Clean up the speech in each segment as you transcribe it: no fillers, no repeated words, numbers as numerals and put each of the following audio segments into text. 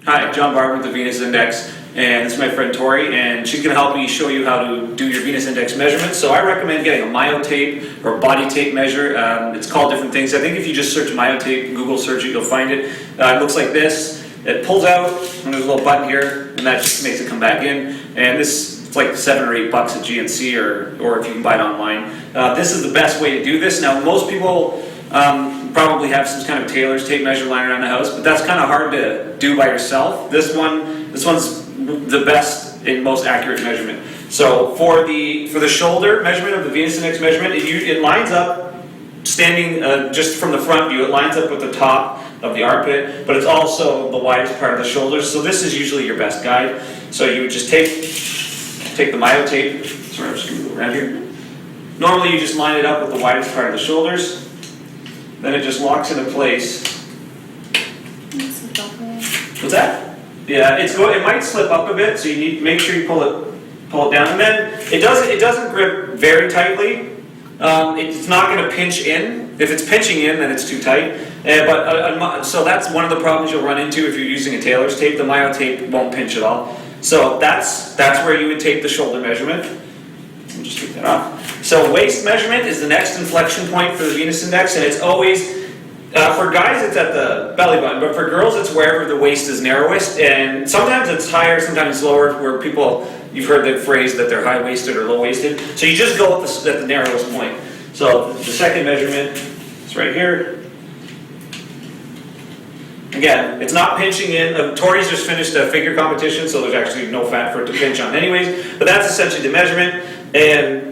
Hi, John Barber with the Venus Index, and this is my friend Tori, and she's going to help me show you how to do your Venus Index measurements. So I recommend getting a myotape or body tape measure. It's called different things. I think if you just search myotape, Google search it, you'll find it. It looks like this. It pulls out, and there's a little button here, and that just makes it come back in. And this, it's like $7 or $8 at GNC, or if you can buy it online. This is the best way to do this. Now, most people probably have some kind of tailor's tape measure lying around the house, but that's kind of hard to do by yourself. This one's the best and most accurate measurement. So for the shoulder measurement of the Venus Index measurement, it lines up standing just from the front view. It lines up with the top of the armpit, but it's also the widest part of the shoulders. So this is usually your best guide. So you would just take the myotape. Sorry, I'm just going to go around here. Normally you just line it up with the widest part of the shoulders. Then it just locks into place. What's that? Yeah, it might slip up a bit, so you need to make sure you pull it down. And then it doesn't grip very tightly. It's not going to pinch in. If it's pinching in, then it's too tight. So that's one of the problems you'll run into if you're using a tailor's tape. The myotape won't pinch at all. So that's where you would take the shoulder measurement. I'll just take that off. So waist measurement is the next inflection point for the Venus Index, and it's always, for guys it's at the belly button, but for girls it's wherever the waist is narrowest, and sometimes it's higher, sometimes it's lower, where people, you've heard the phrase that they're high-waisted or low-waisted, so you just go at the narrowest point. So the second measurement is right here. Again, it's not pinching in. Tori's just finished a figure competition, so there's actually no fat for it to pinch on anyways, but that's essentially the measurement. And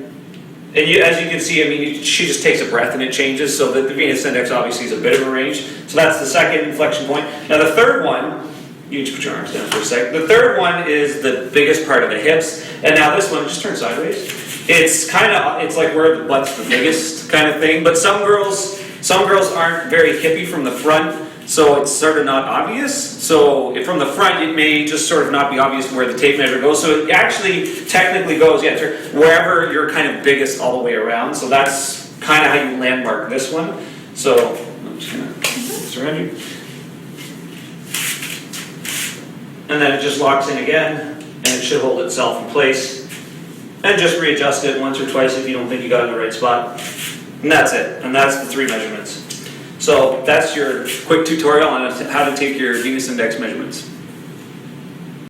as you can see, I mean, she just takes a breath and it changes, so that the Venus Index obviously is a bit of a range. So that's the second inflection point. Now the third one, you just put your arms down for a second. The third one is the biggest part of the hips. And now this one, just turn sideways. It's like where the butt's the biggest kind of thing. But some girls aren't very hippie from the front, so it's sort of not obvious. So from the front, it may just sort of not be obvious where the tape measure goes. So it actually technically goes, wherever you're kind of biggest all the way around. So that's kind of how you landmark this one. So I'm just going to surround you. And then it just locks in again, and it should hold itself in place. And just readjust it once or twice if you don't think you got it in the right spot. And that's it. And that's the 3 measurements. So that's your quick tutorial on how to take your Venus Index measurements.